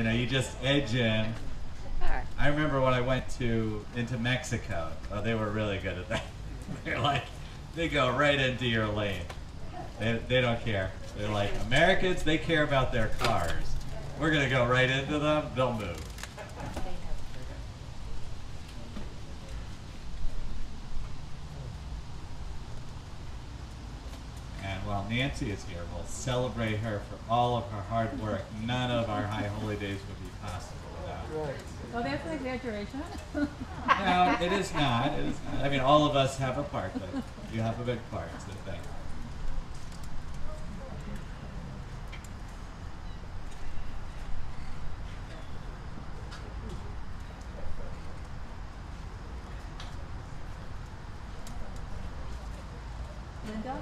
You just edge in. I remember when I went into Mexico. Oh, they were really good at that. They go right into your lane. They don't care. They're like, Americans, they care about their cars. We're going to go right into them. They'll move. And while Nancy is here, we'll celebrate her for all of her hard work. None of our high holy days would be possible without her. Oh, that's an exaggeration. No, it is not. It is not. I mean, all of us have a part, but you have a big part, so thank you. Linda,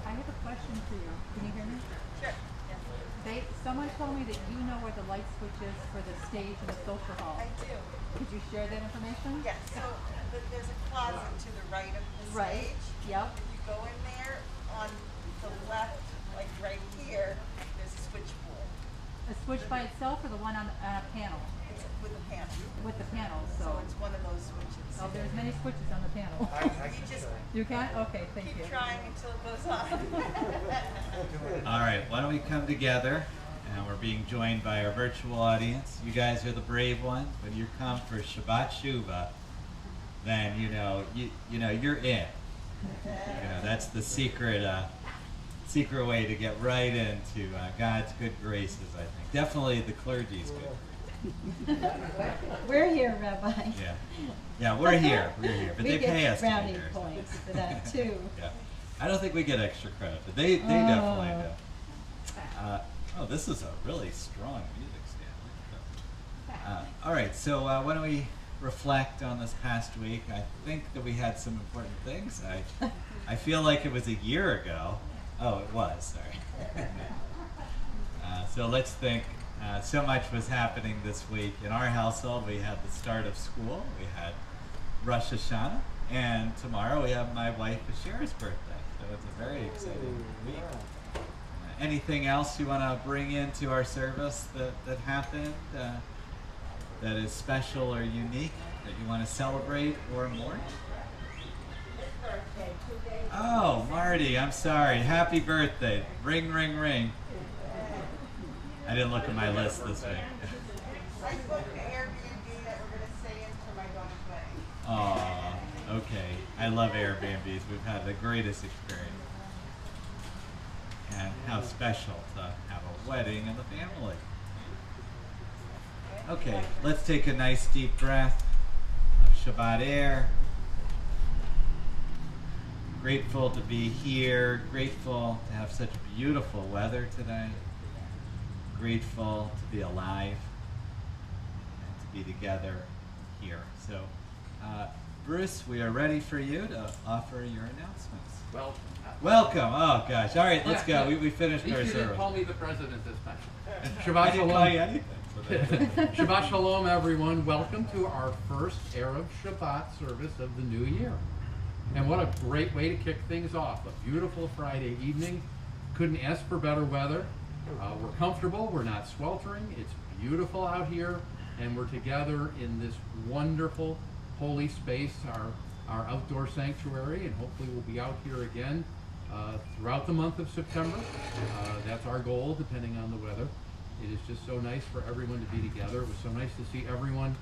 I have a question for you. Can you hear me? Sure. Yeah. Someone told me that you know where the light switch is for the stage and the social hall. I do. Could you share that information? Yes. So there's a closet to the right of the Right. stage. Yep. If you go in there, on the left, like right here, there's a switchboard. A switch by itself or the one on a panel? It's with a panel. With the panel, So so. it's one of those switches. Oh, there's many switches on the panel. You just You can? Okay, thank you. keep trying until it goes on. All right, why don't we come together? And we're being joined by our virtual audience. You guys are the brave ones. When you come for Shabbat Shuvah, then you're in. That's the secret way to get right into God's good graces. I think definitely the clergy's good. We're here, Rabbi. Yeah, we're here, but We they pay get us to be brownie here. points for that too. Yeah, I don't think we get extra credit, but they definitely do. Oh, this is a really strong music stand. All right, so why don't we reflect on this past week? I think that we had some important things. I feel like it was a year ago. Oh, it was, sorry. So let's think. So much was happening this week. In our household, we had the start of school. We had Rosh Hashanah. And tomorrow we have my wife Asher's birthday. So it's a very exciting week. Anything else you want to bring into our service that happened that is special or unique that you want to celebrate or mourn? Oh, Marty, I'm sorry. Happy birthday. Ring, ring, ring. I didn't look at my list this week. I booked an Airbnb that we're going to stay in for my daughter's wedding. Aw, okay. I love Airbnbs. We've had the greatest experience. And how special to have a wedding in the family. Okay, let's take a nice deep breath of Shabbat air. Grateful to be here. Grateful to have such beautiful weather today. Grateful to be alive and to be together here. So, Bruce, we are ready for you to offer your announcements. Welcome. Oh gosh. All right, let's go. We finished our You service. didn't call me the president this time. I Shabbat didn't call you shalom. anything. Shabbat shalom, everyone. Welcome to our first Erev Shabbat service of the new year. And what a great way to kick things off. A beautiful Friday evening. Couldn't ask for better weather. We're comfortable. We're not sweltering. It's beautiful out here. And we're together in this wonderful holy space, our outdoor sanctuary. And hopefully we'll be out here again throughout the month of September. That's our goal, depending on the weather. It is just so nice for everyone to be together. It was so nice to see everyone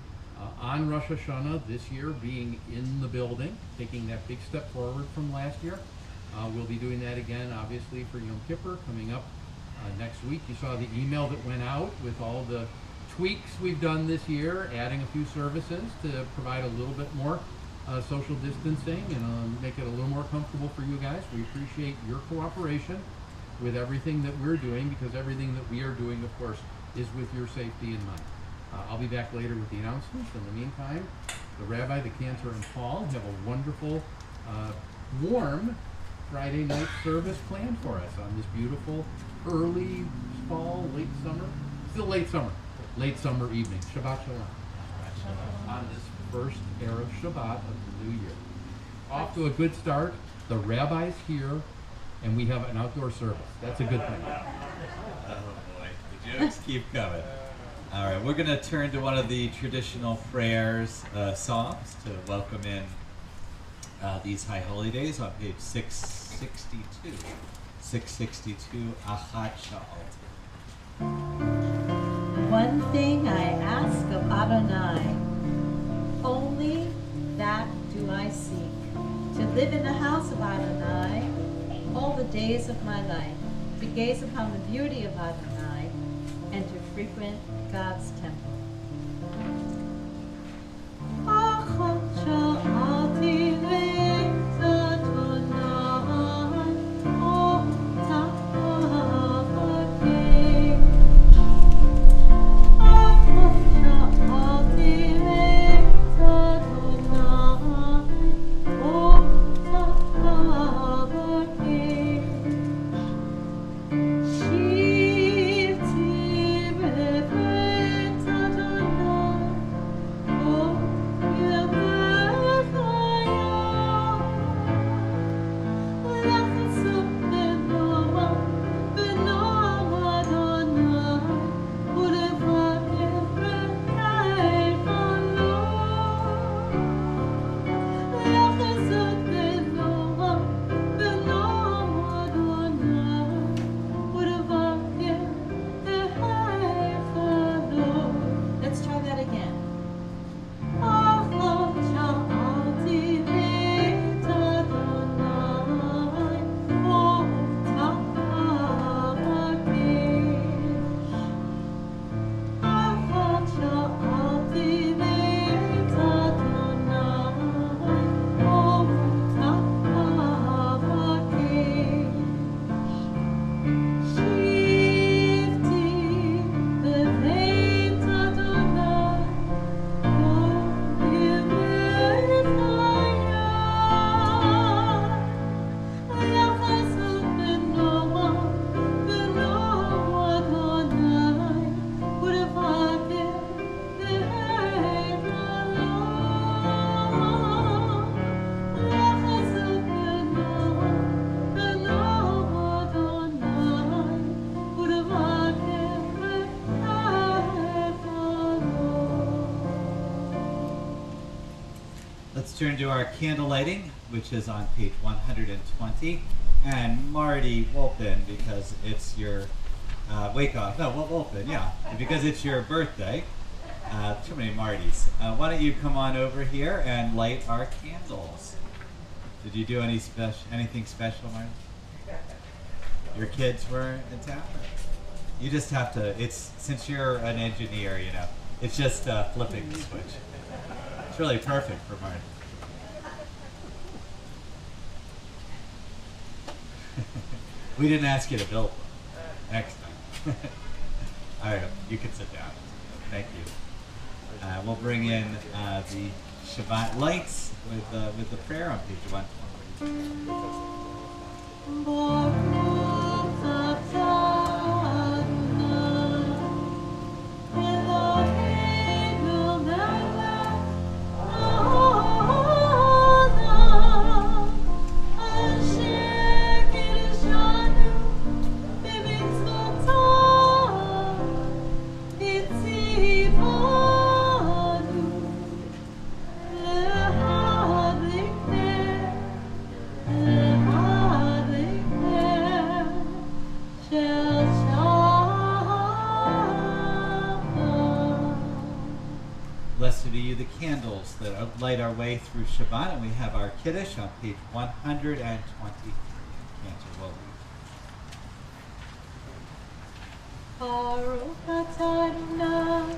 on Rosh Hashanah this year being in the building, taking that big step forward from last year. We'll be doing that again, obviously, for Yom Kippur coming up next week. You saw the email that went out with all the tweaks we've done this year, adding a few services to provide a little bit more social distancing and make it a little more comfortable for you guys. We appreciate your cooperation with everything that we're doing, because everything that we are doing, of course, is with your safety in mind. I'll be back later with the announcements. In the meantime, the rabbi, the cantor, and Paul have a wonderful, warm Friday night service planned for us on this beautiful early fall, late summer evening. Shabbat shalom. On this first Erev Shabbat of the new year. Off to a good start. The rabbi's here, and we have an outdoor service. That's a good thing. Oh boy, we Jokes keep coming. All right, we're going to turn to one of the traditional prayers, psalms, to welcome in these high holy days on page 662. 662, Achat Sha'alti. One thing I ask of Adonai, only that do I seek, to live in the house of Adonai all the days of my life, to gaze upon the beauty of Adonai, and to frequent God's temple. Let's turn to our candle lighting, which is on page 120. And Marty Wolpin, because it's your wake off. No, Wolpin, yeah. And because it's your birthday. Too many Martys. Why don't you come on over here and light our candles? Did you do anything special, Marty? Your kids were in town? You just have to, since you're an engineer, you know, it's just flipping the switch. It's really perfect for Marty. We didn't ask you to build one. Next time. All right, you can sit down. Thank you. We'll bring in the Shabbat lights with the prayer on page 120. Blessed are you, the candles that light our way through Shabbat, and we have our Kiddush on page 120. Cantor will Baruch atah Adonai,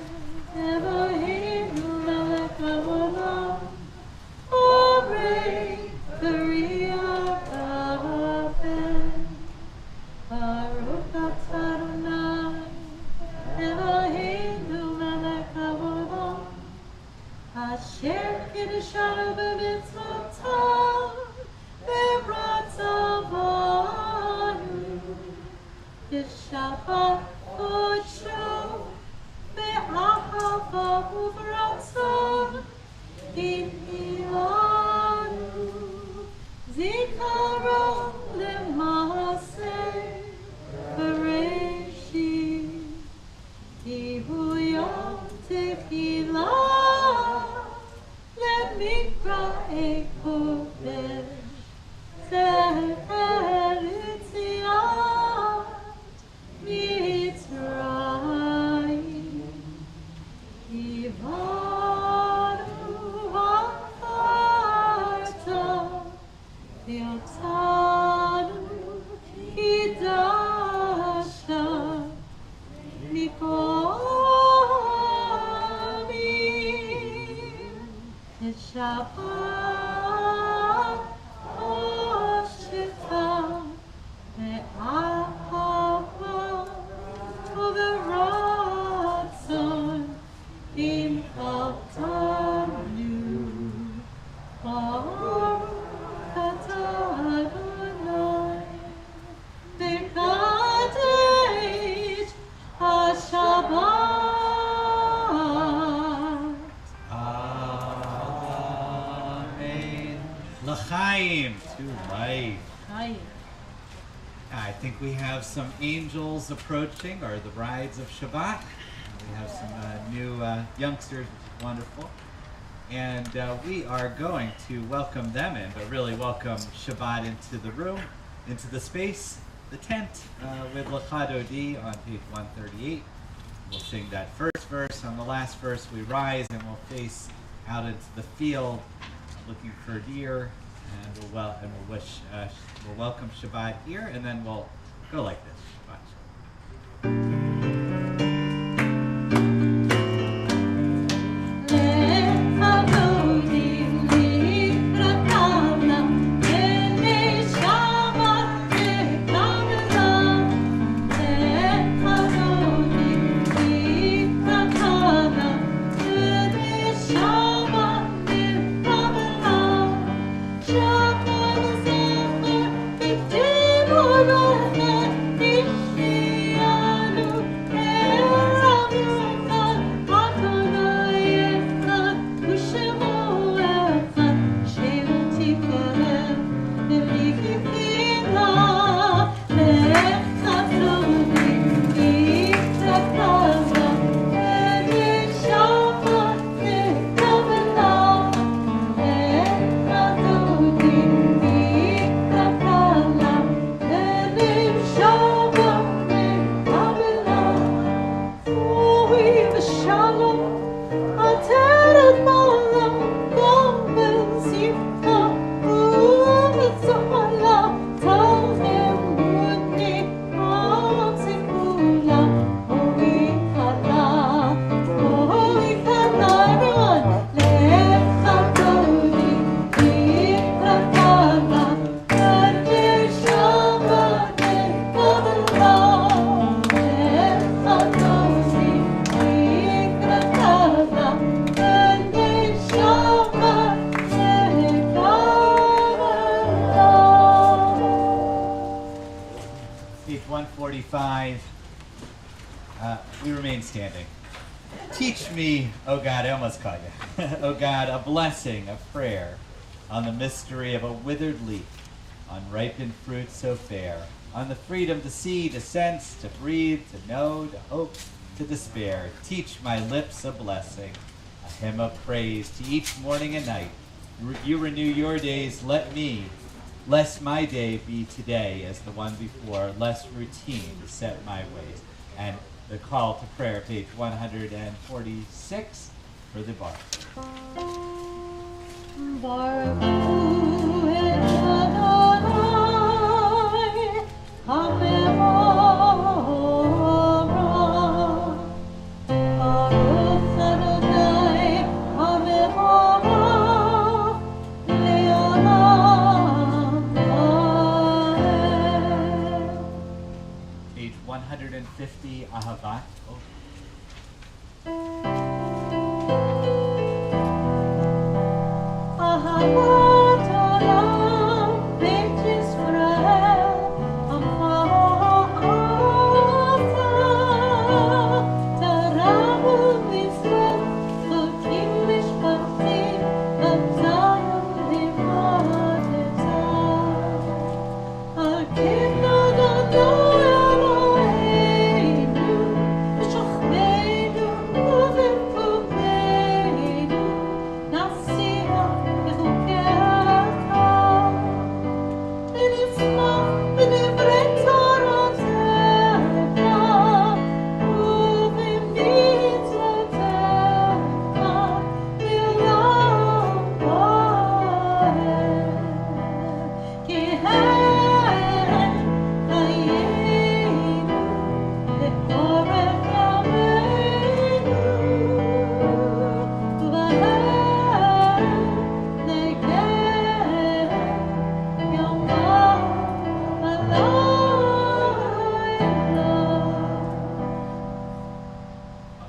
Eloheinu melech haolam, borei beriah v'aven. Baruch atah Adonai, Eloheinu melech haolam, asher kiddushanu b'mitzvotav v'ratzavanu b'shabbat kodsho be'ahava u'b'ratzon hinilanu zikaron l'maaseh bereshit. let me cry over Shabbat, Oshita, Ve'ahava, Uve'ratzon, Im Chaltanu, Baruch Atah Adonai, V'kadesh HaShabbat. L'chaim, to life. Hi. I think we have some angels approaching, or the brides of Shabbat. We have some new youngsters, which is wonderful. And we are going to welcome them in, but really welcome Shabbat into the room, into the space, the tent, with L'cha Dodi on page 138. We'll sing that first verse. On the last verse, we rise and we'll face out into the field, looking for deer, and we'll welcome Shabbat here, and then we'll go like this. Shabbat. Page 145. We remain standing. Teach me, O God, I almost caught you. O God, a blessing, a prayer on the mystery of a withered leaf, on ripened fruit so fair, on the freedom to see, to sense, to breathe, to know, to hope, to despair. Teach my lips a blessing, a hymn of praise to each morning and night. You renew your days, lest my day be today as the one before, less routine to set my ways. And the call to prayer, page 146 for the bar. Baruch Hu Adonai, HaMevorach. Baruch Adonai, HaMevorach, Le'olam Amen. Page 150, Ahavat. Oh. Ahavat Olam Beit Yisrael, Amata, Tarabu Mitzvot, Chokim Mishpatim, B'Tzayim Limadeta. Hakimna Adonai Eloheinu, V'shachneinu u'v'imkum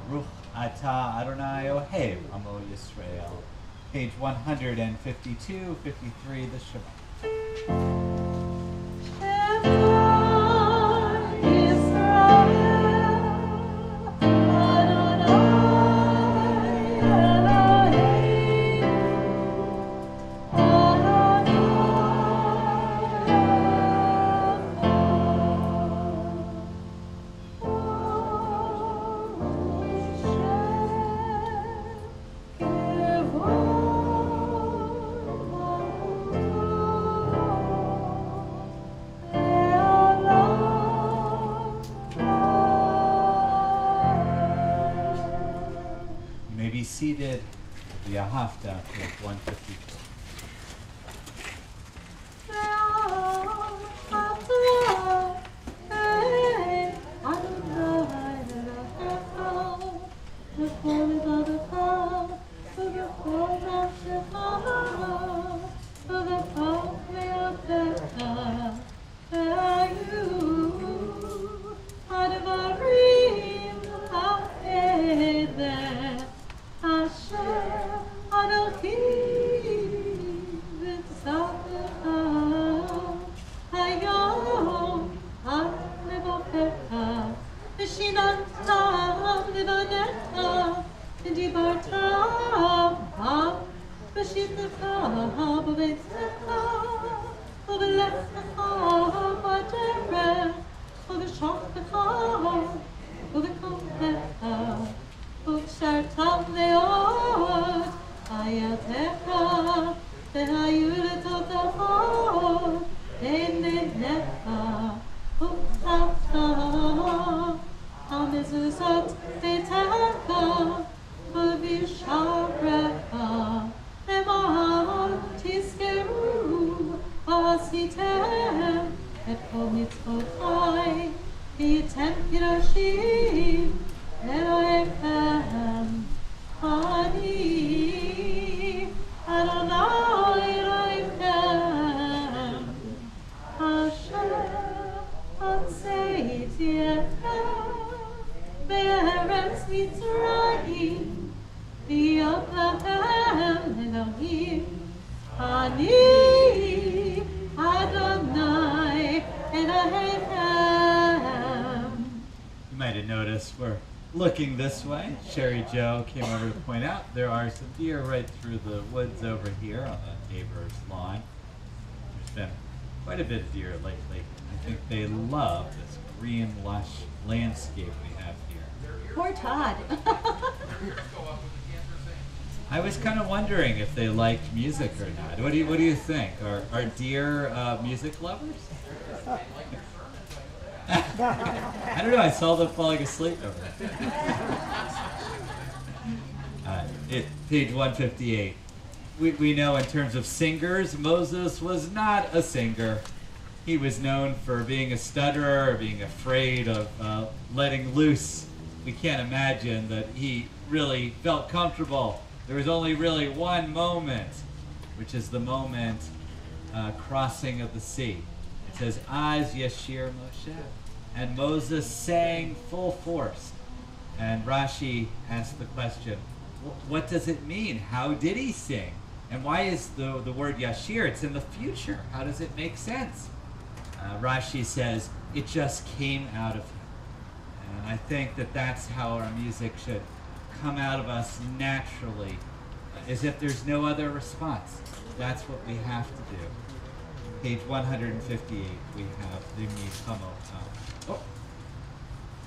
Baruch Atah Adonai Ohev Amo Yisrael. Page 152, 53, the Shabbat. Seated, the Ahafta, page 154. Looking this way, Sherry Joe came over to point out there are some deer right through the woods over here on the neighbor's lawn. There's been quite a bit of deer lately. I think they love this green, lush landscape we have here. Poor Todd. I was kind of wondering if they liked music or not. What do you think? Are deer music lovers? I don't know, I saw them falling asleep over there. Page 158. We know in terms of singers, Moses was not a singer. He was known for being a stutterer, being afraid of letting loose. We can't imagine that he really felt comfortable. There was only really one moment, which is the moment crossing of the sea. It says, Az Yashir Moshe. And Moses sang full force. And Rashi asked the question, what does it mean? How did he sing? And why is the word Yashir? It's in the future. How does it make sense? Rashi says, it just came out of him. And I think that that's how our music should come out of us naturally, as if there's no other response. That's what we have to do. Page 158, we have the Mikamo. Oh,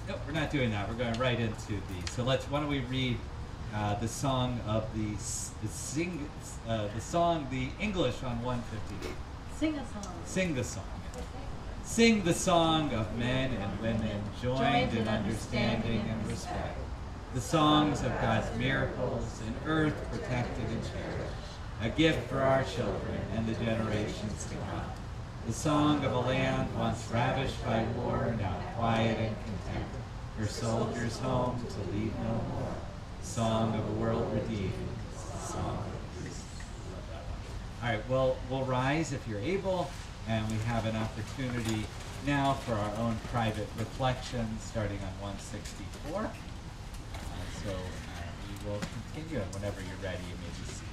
no, we're not doing that. We're going right into the. So why don't we read the song of the English on 158. Sing a song. Sing the song. Sing the song of men and women joined in understanding and respect. The songs of God's miracles in earth protected and cherished. A gift for our children and the generations to come. The song of a land once ravished by war, now quiet and content. Her soldiers home to leave no more. Song of a world redeemed. Song of peace. All right, well, we'll rise if you're able, and we have an opportunity now for our own private reflection, starting on 164. we'll continue, and whenever you're ready, you may be seated.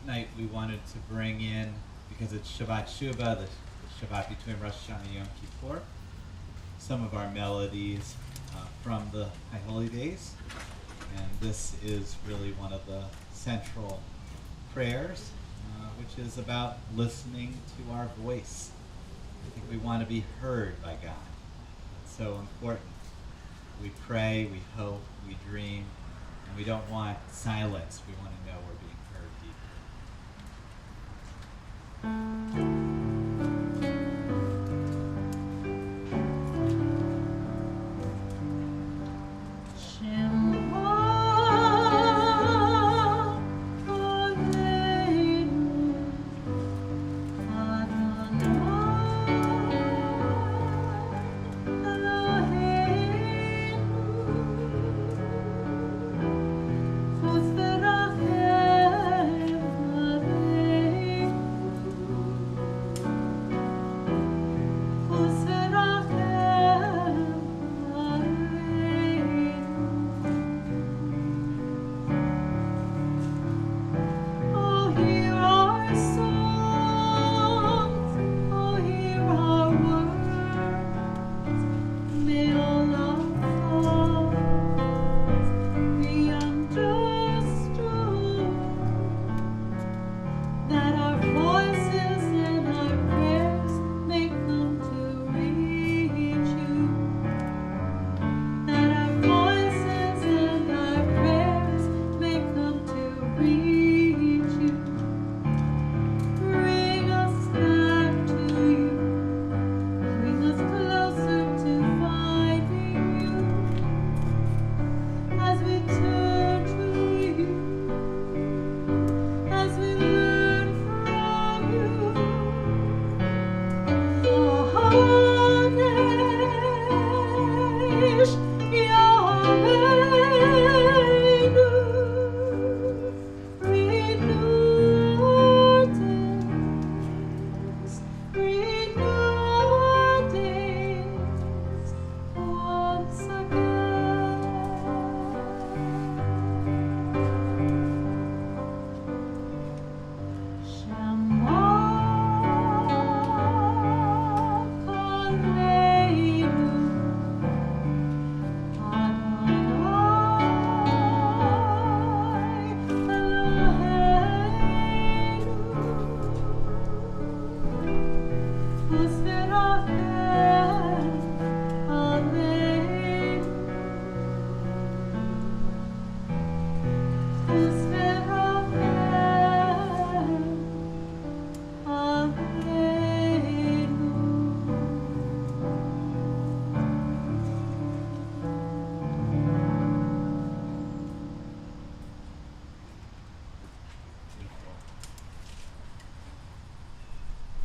Tonight we wanted to bring in, because it's Shabbat Shuvah, the Shabbat between Rosh Hashanah and Yom Kippur, some of our melodies from the High Holy Days. And this is really one of the central prayers, which is about listening to our voice. I think we want to be heard by God. It's so important. We pray, we hope, we dream, and we don't want silence. We want to know we're being heard deeply.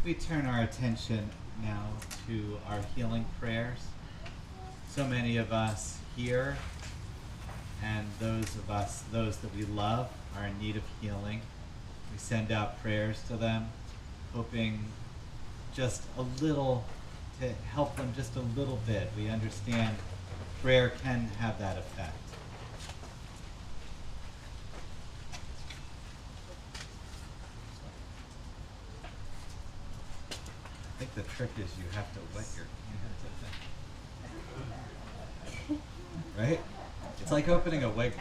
We turn our attention now to our healing prayers. So many of us here and those that we love are in need of healing. We send out prayers to them, hoping just a little to help them just a little bit. We understand prayer can have that effect. I think the trick is you have to wet your hands. Right? It's like opening a wig.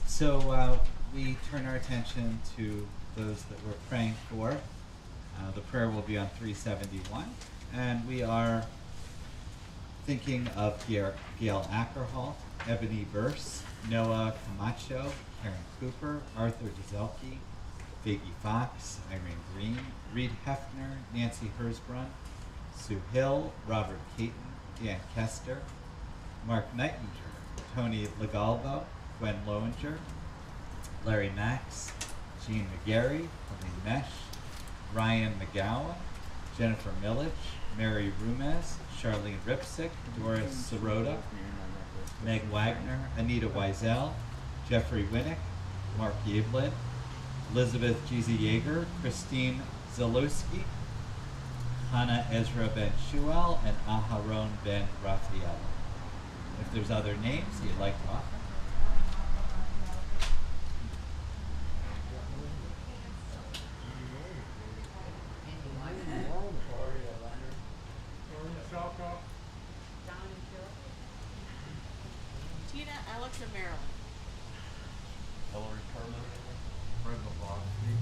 So we turn our attention to those that we're praying for. The prayer will be on 371. And we are thinking of Gail Ackerhall, Ebony Burse, Noah Camacho, Karen Cooper, Arthur Gizelke, Viggy Fox, Irene Green, Reed Hefner, Nancy Hersbrun, Sue Hill, Robert Caton, Dan Kester, Mark Nightinger, Tony Legalbo, Gwen Lowinger, Larry Max, Jean McGarry, Helene Mesh, Ryan McGowan, Jennifer Milich, Mary Rumez, Charlene Ripsick, Doris Sirota, Meg Wagner, Anita Wiesel, Jeffrey Winnick, Mark Yablin, Elizabeth Jeezy Yeager, Christine Zalewski, Hannah Ezra Ben Shuel, and Aharon Ben Raphael. If there's other names you'd like to offer. Tina, Alex, and Marilyn. Hillary Carter, Brenda Bosby.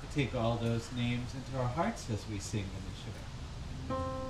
We take all those names into our hearts as we sing the Shuvah.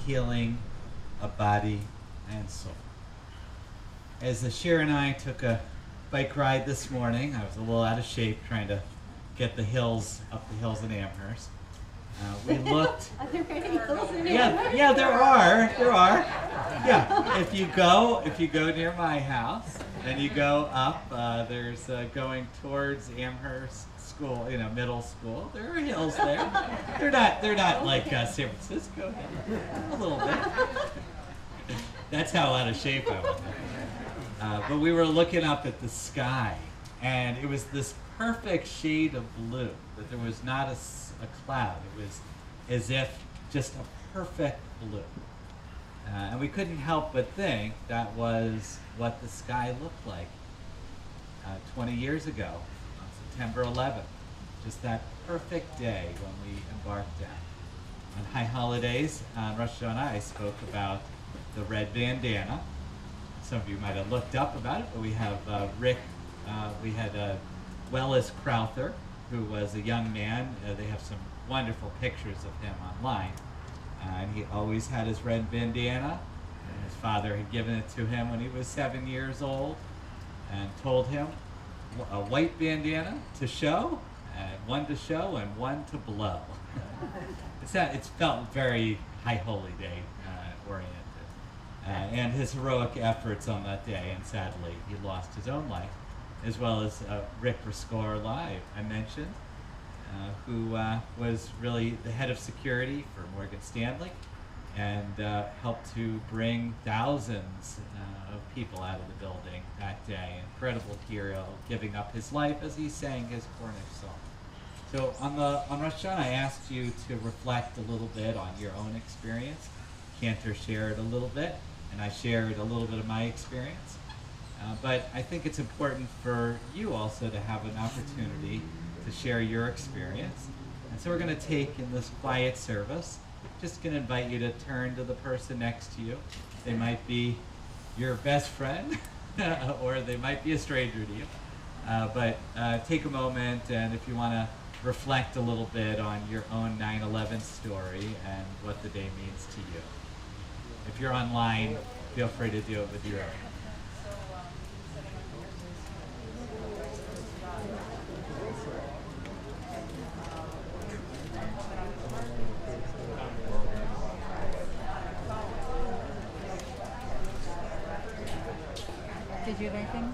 Healing of body and soul. As Ashir and I took a bike ride this morning, I was a little out of shape trying to get up the hills in Amherst. We looked. Are there any hills in Yeah, there are. Yeah, if you go near my house and you go up, there's going towards Amherst School, middle school. There are hills there. They're not like San Francisco. A little bit. That's how out of shape I was. But we were looking up at the sky, and it was this perfect shade of blue. That there was not a cloud. It was as if just a perfect blue. And we couldn't help but think that was what the sky looked like 20 years ago. September 11th, just that perfect day when we embarked on High Holidays. On Rosh Hashanah, I spoke about the red bandana. Some of you might have looked up about it, but we have Rick, we had Wellis Crowther who was a young man. They have some wonderful pictures of him online. And he always had his red bandana. And his father had given it to him when he was 7 years old and told him a white bandana to show, and one to show, and one to blow. It's felt very High Holy Day oriented. And his heroic efforts on that day, and sadly he lost his own life, as well as Rick Rescorla, I mentioned, who was really the head of security for Morgan Stanley, and helped to bring thousands of people out of the building that day. Incredible hero, giving up his life as he sang his Cornish song. So on Rosh Hashanah, I asked you to reflect a little bit on your own experience. Cantor shared a little bit, and I shared a little bit of my experience. But I think it's important for you also to have an opportunity to share your experience. And so we're going to take in this quiet service, just going to invite you to turn to the person next to you. They might be your best friend, or they might be a stranger to you. But take a moment, and if you want to reflect a little bit on your own 9/11 story and what the day means to you. If you're online, feel free to do it with your own. Did you have anything?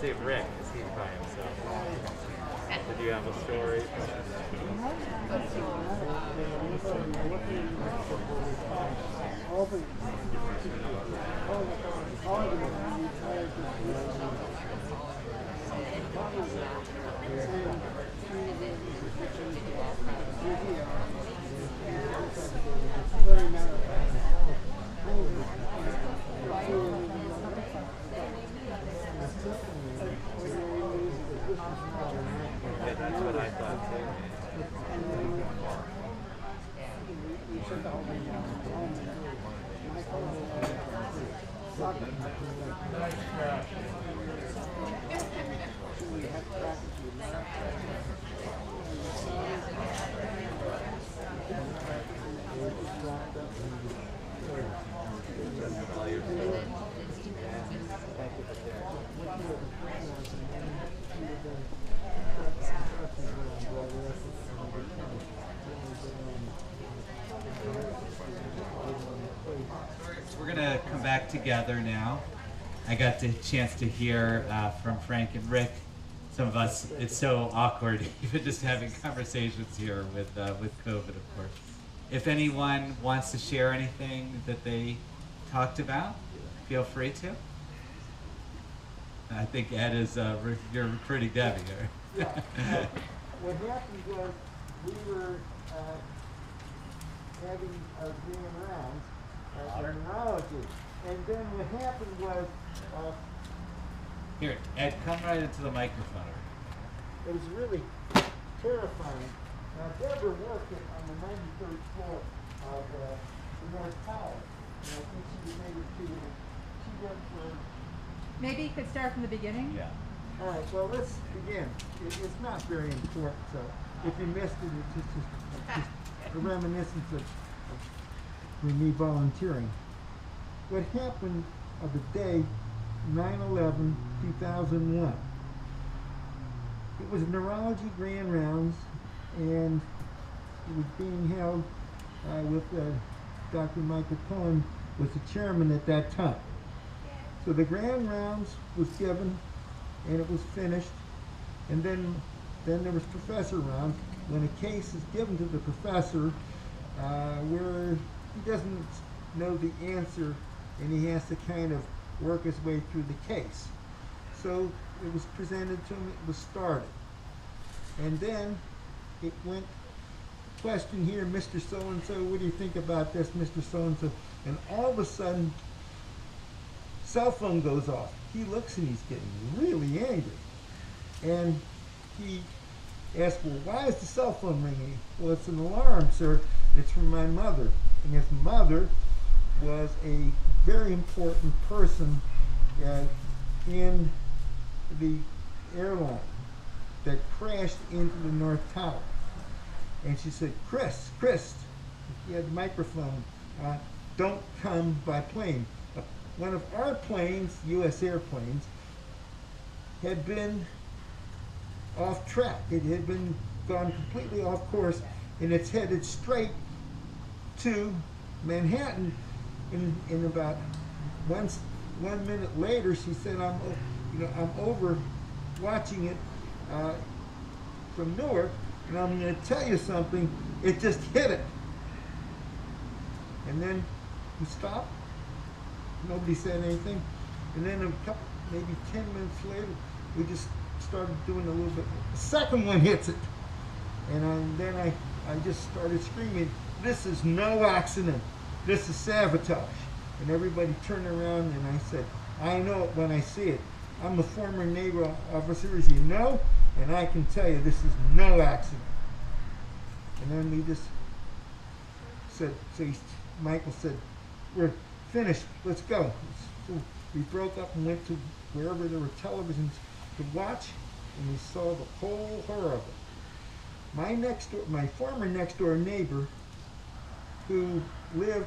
Say Rick, because he's by himself. Did you have a story? That's what I thought too. We're going to come back together now. I got the chance to hear from Frank and Rick. Some of us, it's so awkward even just having conversations here with COVID, of course. If anyone wants to share anything that they talked about, feel free to. I think Ed is, you're recruiting Debbie here. What happened was we were having our grand rounds of neurology. And then what happened was, Here, Ed, come right into the microphone. it was really terrifying. Deborah worked on the 93rd floor of the North Tower. And I think she was able to, she went for, Maybe you could start from the beginning? Yeah. all right, well, let's begin. It's not very important, so if you missed it, it's just a reminiscence of me volunteering. What happened of the day 9/11/2001? It was neurology grand rounds, and it was being held with Dr. Michael Cohen was the chairman at that time. So the grand rounds was given, and it was finished, and then there was professor rounds. When a case is given to the professor, where he doesn't know the answer, and he has to kind of work his way through the case. So it was presented to him, it was started. And then it went, question here, Mr. So-and-so, what do you think about this, Mr. So-and-so? And all of a sudden, cell phone goes off. He looks and he's getting really angry. And he asked, well, why is the cell phone ringing? Well, it's an alarm, sir. It's from my mother. And his mother was a very important person in the airline that crashed into the North Tower. And she said, Chris, he had the microphone, don't come by plane. One of our planes, U.S. airplanes, had been off track. It had been gone completely off course, and it's headed straight to Manhattan. In about 1 minute later, she said, I'm over watching it from Newark, and I'm going to tell you something. It just hit it. And then we stopped. Nobody said anything. And then a couple, maybe 10 minutes later, we just started doing a little bit. The second one hits it. And then I just started screaming, this is no accident. This is sabotage. And everybody turned around, and I said, I know it when I see it. I'm a former naval officer, as you know, and I can tell you this is no accident. And then we just said, Michael said, we're finished, let's go. So we broke up and went to wherever there were televisions to watch, and we saw the whole horror of it. My former next door neighbor, who lived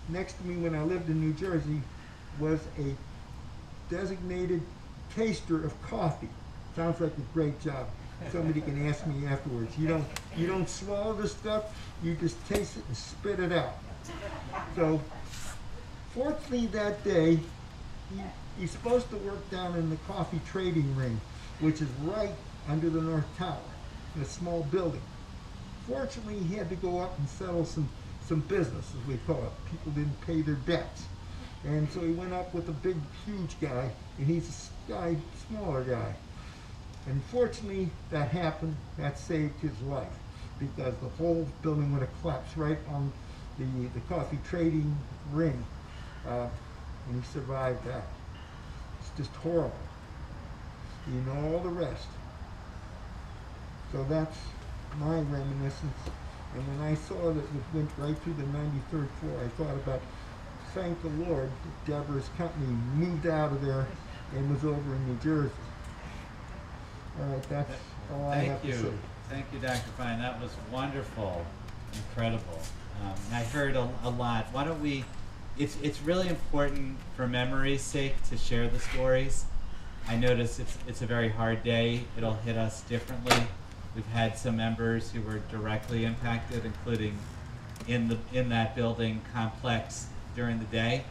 next to me when I lived in New Jersey, was a designated taster of coffee. Sounds like a great job. Somebody can ask me afterwards. You don't swallow this stuff, you just taste it and spit it out. So fortunately that day, he's supposed to work down in the coffee trading ring, which is right under the North Tower, in a small building. Fortunately, he had to go up and settle some business, as we call it. People didn't pay their debts. And so he went up with a big, huge guy, and he's a smaller guy. And fortunately, that happened. That saved his life, because the whole building would have collapsed right on the coffee trading ring. And he survived that. It's just horrible. You know all the rest. So that's my reminiscence. And when I saw that it went right through the 93rd floor, I thought about, thank the Lord, that Deborah's company moved out of there and was over in New Jersey. All right, that's all I have to say. Thank you, Dr. Fine. That was wonderful, incredible. I heard a lot. Why don't we, it's really important for memory's sake to share the stories. I notice it's a very hard day. It'll hit us differently. We've had some members who were directly impacted, including in that building complex during the day.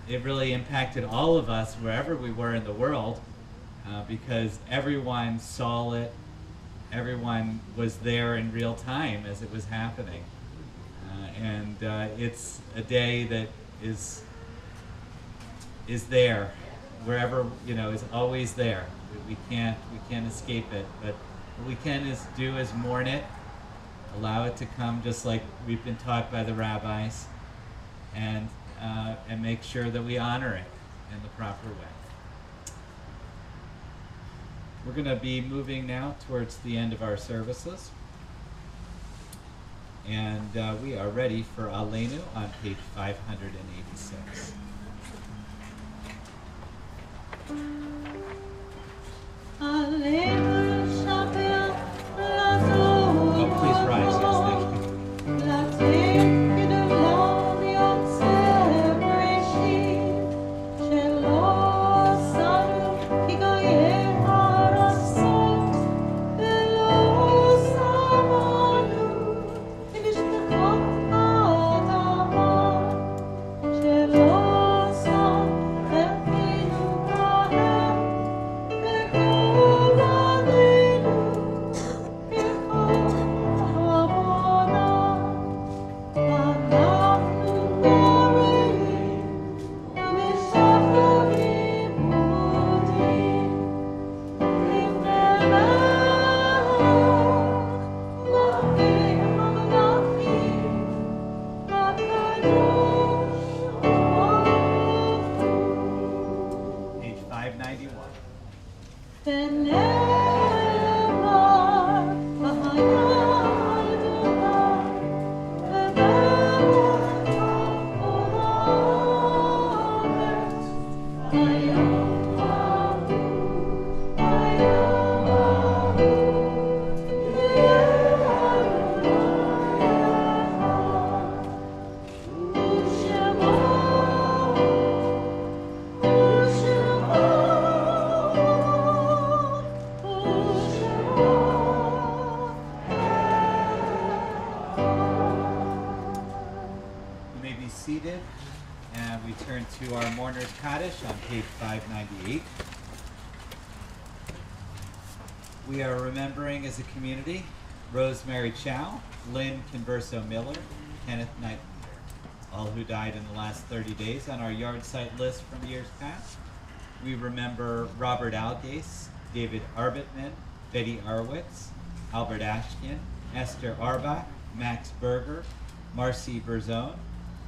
It really impacted all of us wherever we were in the world, because everyone saw it, everyone was there in real time as it was happening. And it's a day that is there, wherever, is always there. We can't escape it, but what we can do is mourn it, Allow it to come just like we've been taught by the rabbis, and make sure that we honor it in the proper way. We're going to be moving now towards the end of our services. And we are ready for Aleinu on page 586. Oh, please rise, yes, thank you. Page 591. You may be seated, and we turn to our Mourner's Kaddish on page 598. We are remembering as a community Rosemary Chow, Lynn Converso Miller, Kenneth Knight, all who died in the last 30 days on our yard site list from years past. We remember Robert Algase, David Arbitman, Betty Arwitz, Albert Ashkin, Esther Arbach, Max Berger, Marcy Berzone,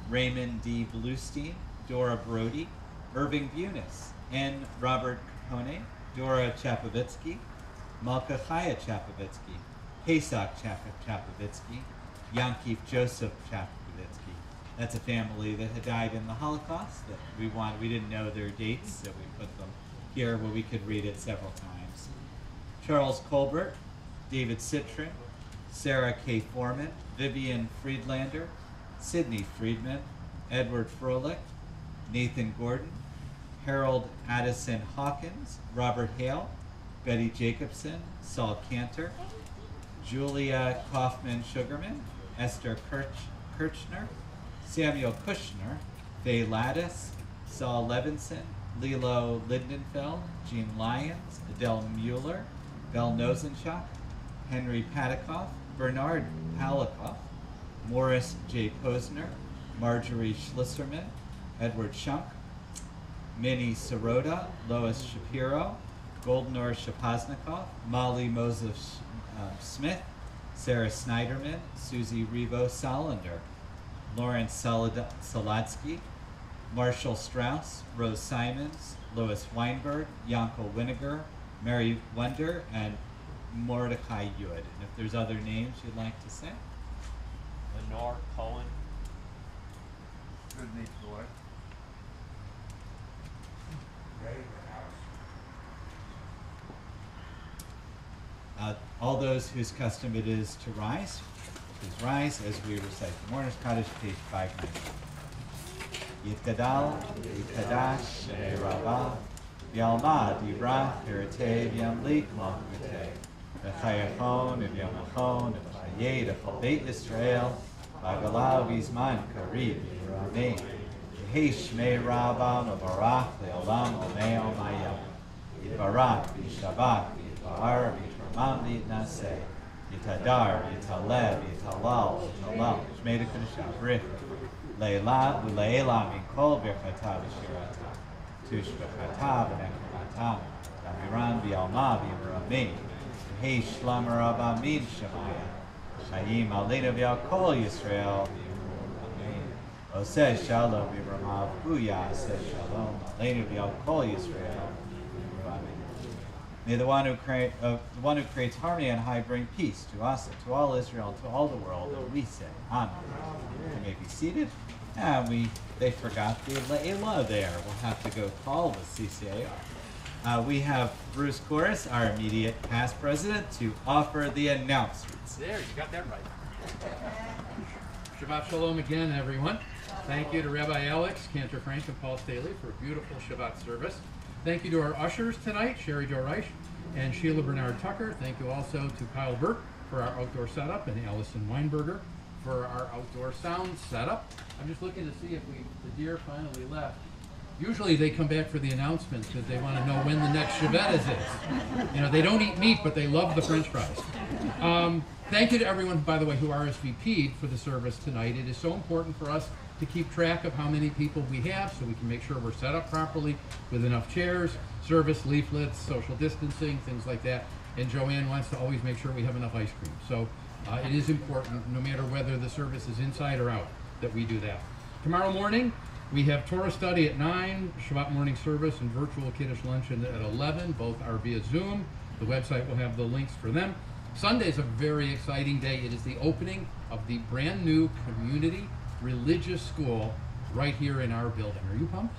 Raymond D. Bluestein, Dora Brody, Irving Bunis, N. Robert Capone, Dora Chapovitsky, Malka Chaya Chapovitsky, Pesach Chapovitsky, Yankif Joseph Chapovitsky. That's a family that had died in the Holocaust that we didn't know their dates, so we put them here where we could read it several times. Charles Colbert, David Citron, Sarah K. Foreman, Vivian Friedlander, Sidney Friedman, Edward Froelich, Nathan Gordon, Harold Addison Hawkins, Robert Hale, Betty Jacobson, Saul Cantor, Julia Kaufman Sugarman, Esther Kirchner, Samuel Kushner, Faye Lattice, Saul Levinson, Lilo Lindenfeld, Jean Lyons, Adele Mueller, Belle Nosenschach, Henry Padikoff, Bernard Palikoff, Morris J. Posner, Marjorie Schlisserman, Edward Schunk, Minnie Sirota, Lois Shapiro, Goldnor Shapoznikoff, Molly Moses Smith, Sarah Snyderman, Susie Revo Solander, Lawrence Saladsky, Marshall Strauss, Rose Simons, Lois Weinberg, Yanko Winiger, Mary Wonder, and Mordecai Yud. And if there's other names you'd like to say? Lenore Cohen. Good name, Lord. All those whose custom it is to rise, please rise as we recite the Mourner's Kaddish, page 590. Yitgadal, Yitgadash, Shnei Rabbah, Yalma, Dibra, Pirate, Yamlik, Mokute, V'chayachon, V'yamachon, V'chayed, V'chol Beit Yisrael, V'agalav, V'zman, Karib, V'rameh, V'hei Shmei Rabbah, V'barach, Le'olam, Omei, Omayam, Yitbarach, V'shabbat, V'yitbar, V'yitramam, V'yitnaseh, Yitadar, Yitaleh, Yitalal, Yitalal, Shmei D'Kudashah, Brich, Leila, Uleila, Minkol, Birchata, V'shirata, Tushbechata, V'nekramata, Damiran, V'yalma, V'yimrameh, V'hei Shlam Rabba, Min Shemaya, Shayim Aleinu V'al Kol Yisrael. Oseh Shalom V'Ramav Booyah. Oseh Shalom Aleinu V'al Kol Yisrael. May the one who creates harmony on high bring peace to us and to all Israel and to all the world. And we say, Amen. You may be seated. They forgot the Le'ila there. We'll have to go call the CCAR. We have Bruce Corris, our immediate past president, to offer the announcements. There, you got that right. Shabbat Shalom again, everyone. Thank you to Rabbi Alex, Cantor Frank, and Paul Staley for a beautiful Shabbat service. Thank you to our ushers tonight, Sherry Jo Reich and Sheila Bernard Tucker. Thank you also to Kyle Burke for our outdoor setup and Allison Weinberger for our outdoor sound setup. I'm just looking to see if the deer finally left. Usually they come back for the announcements because they want to know when the next Shabbat is. You know, they don't eat meat, but they love the French fries. Thank you to everyone, by the way, who RSVP'd for the service tonight. It is so important for us to keep track of how many people we have so we can make sure we're set up properly with enough chairs, service leaflets, social distancing, things like that. And Joanne wants to always make sure we have enough ice cream. So it is important, no matter whether the service is inside or out, that we do that. Tomorrow morning, we have Torah study at 9, Shabbat morning service, and virtual Kiddush luncheon at 11. Both are via Zoom. The website will have the links for them. Sunday is a very exciting day. It is the opening of the brand new community religious school right here in our building. Are you pumped?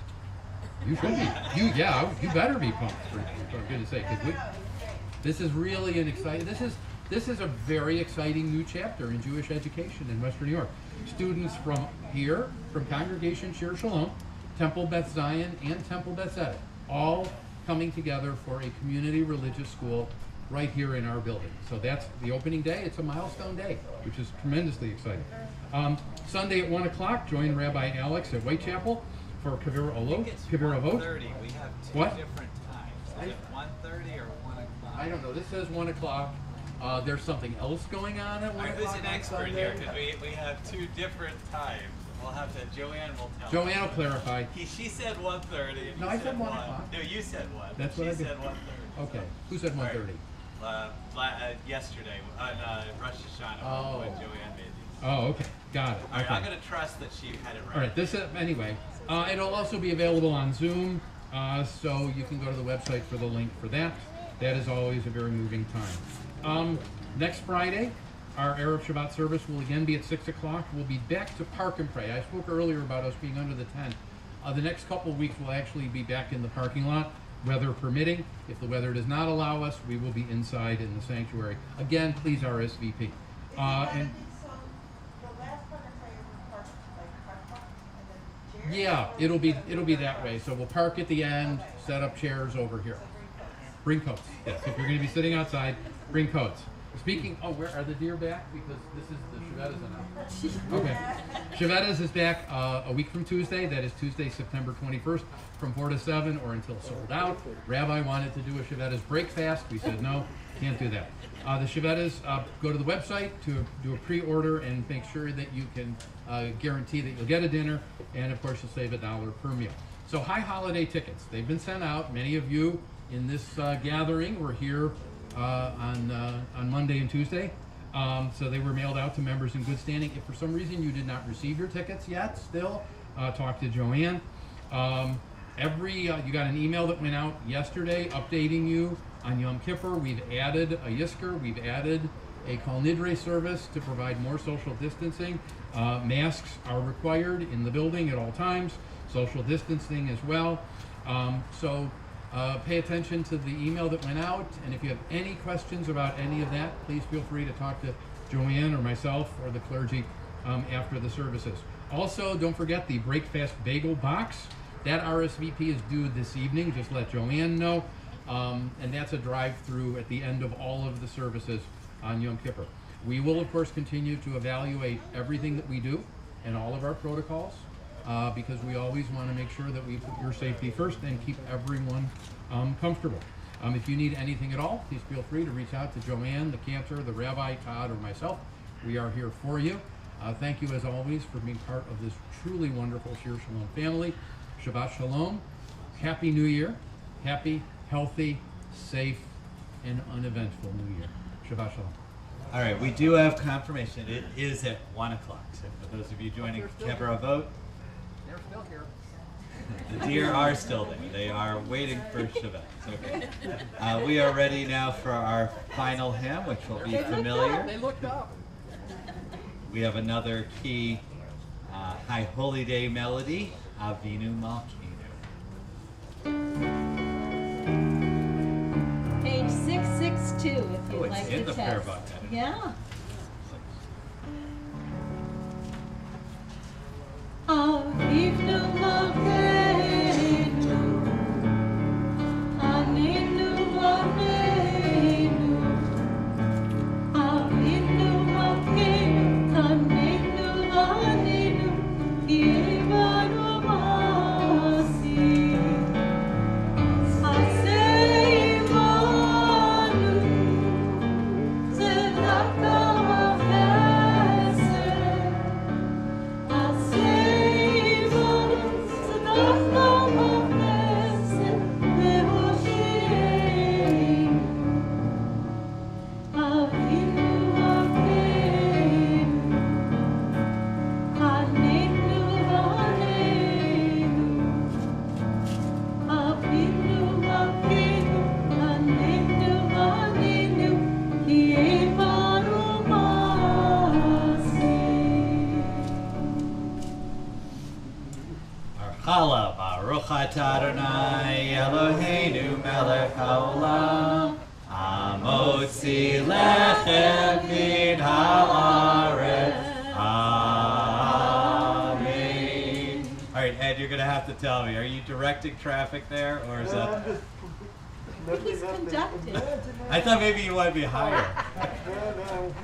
You should be. You better be pumped. For goodness sake, because this is really an exciting. This is a very exciting new chapter in Jewish education in Western New York. Students from here, from Congregation Shir Shalom, Temple Beth Zion, and Temple Beth Tzedek, all coming together for a community religious school right here in our building. So that's the opening day. It's a milestone day, which is tremendously exciting. Sunday at 1 o'clock, join Rabbi Alex at Whitechapel for Kavir Avot. We have two What? different times. Is it 1:30 or 1 o'clock? I don't know. This says 1 o'clock. There's something else going on at 1 o'clock. Who's an on expert Sunday? here? Because we have two different times. We'll have to, Joanne will tell Joanne will us. clarify. She said 1:30. And No, you I said 1 1. o'clock. No, you said 1. That's she what I did. said 1:30. Okay. Who said 1:30? Yesterday on Rosh Hashanah Oh. when Joanne made these. Oh, okay. Got it. All right, Okay. I'm going to trust that she had it right. All right, anyway, it'll also be available on Zoom, so you can go to the website for the link for that. That is always a very moving time. Next Friday, our Erev Shabbat service will again be at 6 o'clock. We'll be back to Park and Pray. I spoke earlier about us being under the tent. The next couple of weeks, we'll actually be back in the parking lot, weather permitting. If the weather does not allow us, we will be inside in the sanctuary. Again, please RSVP. And yeah, it'll be that way. So we'll park at the end, set up chairs over here. Bring coats. Yes, if you're going to be sitting outside, bring coats. Speaking, where are the deer back? Because this is the Shabbatas now. Okay. Shabbatas is back a week from Tuesday. That is Tuesday, September 21st, from 4 to 7 or until sold out. Rabbi wanted to do a Shabbatas break fast. We said no, can't do that. The Shabbatas, go to the website to do a pre-order and make sure that you can guarantee that you'll get a dinner, and of course you'll save $1 per meal. So high holiday tickets, they've been sent out. Many of you in this gathering were here on Monday and Tuesday. So they were mailed out to members in good standing. If for some reason you did not receive your tickets yet, still, talk to Joanne. You got an email that went out yesterday updating you on Yom Kippur. We've added a Yisker. We've added a Kol Nidre service to provide more social distancing. Masks are required in the building at all times. Social distancing as well. Pay attention to the email that went out, and if you have any questions about any of that, please feel free to talk to Joanne or myself or the clergy after the services. Also, don't forget the Breakfast Bagel Box. That RSVP is due this evening. Just let Joanne know. And that's a drive-through at the end of all of the services on Yom Kippur. We will, of course, continue to evaluate everything that we do and all of our protocols. Because we always want to make sure that we put your safety first and keep everyone comfortable. If you need anything at all, please feel free to reach out to Joanne, the cantor, the rabbi, Todd, or myself. We are here for you. Thank you, as always, for being part of this truly wonderful Shir Shalom family. Shabbat Shalom. Happy New Year. Happy, healthy, safe, and uneventful New Year. Shabbat Shalom. All right, we do have confirmation. It is at 1 o'clock. So for those of you joining Kebra vote, They're still here. the deer are still there. They are waiting for Shabbat. Okay. We are ready now for our final hymn, which will be familiar. They looked up. We have another key High Holy Day melody, Avinu Malkeinu. Page 662, if Oh, you'd it's like in to the prayer test. book. Yeah. Avinu Malkeinu, Anenu Anenu, Avinu Malkeinu, Anenu Anenu, Yevanu Masi, Aseimanu, Zedaka V'Chesed, Aseimanu, Zedaka V'Chesed, V'Hosheinu, Avinu Malkeinu, Anenu Anenu, Avinu Malkeinu, Anenu Anenu, Yevanu Masi. Our Chala, Baruch atah Adonai Eloheinu melech haolam, Hamotzi lechem min haaretz. Amen. All right, Ed, you're going to have to tell me, are you directing traffic there, or is No, that... I'm just lifting He's up the- conducting. I thought maybe you wanted me higher. No,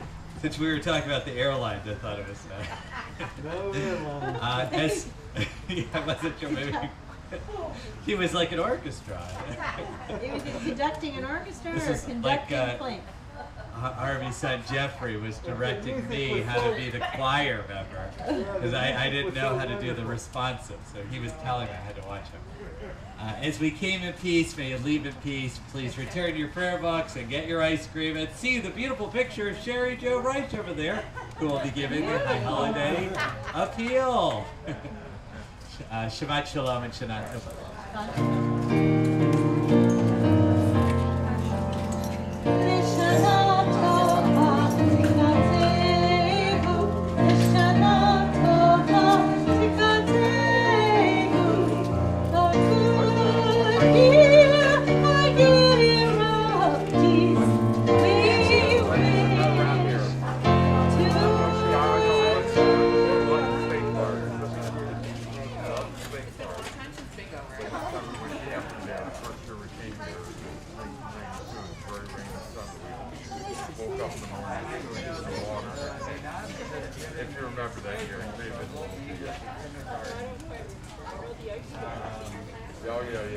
Since we were talking about the airlines, I thought it was... no, no. Yeah, I wasn't sure, maybe... He was like an orchestra. He was conducting an orchestra This or is conducting like, playing? Harvey's son Jeffrey was directing me how to be the choir member because I didn't know how to do the responsive, so he was telling me I had to watch him. As we came in peace, may you leave in peace. Please return to your prayer box and get your ice cream and see the beautiful picture of Sherry Jo Reich over there, who will be giving the High Holiday appeal. Shabbat Shalom and Shana Tova. If you remember that year, Oh, yeah.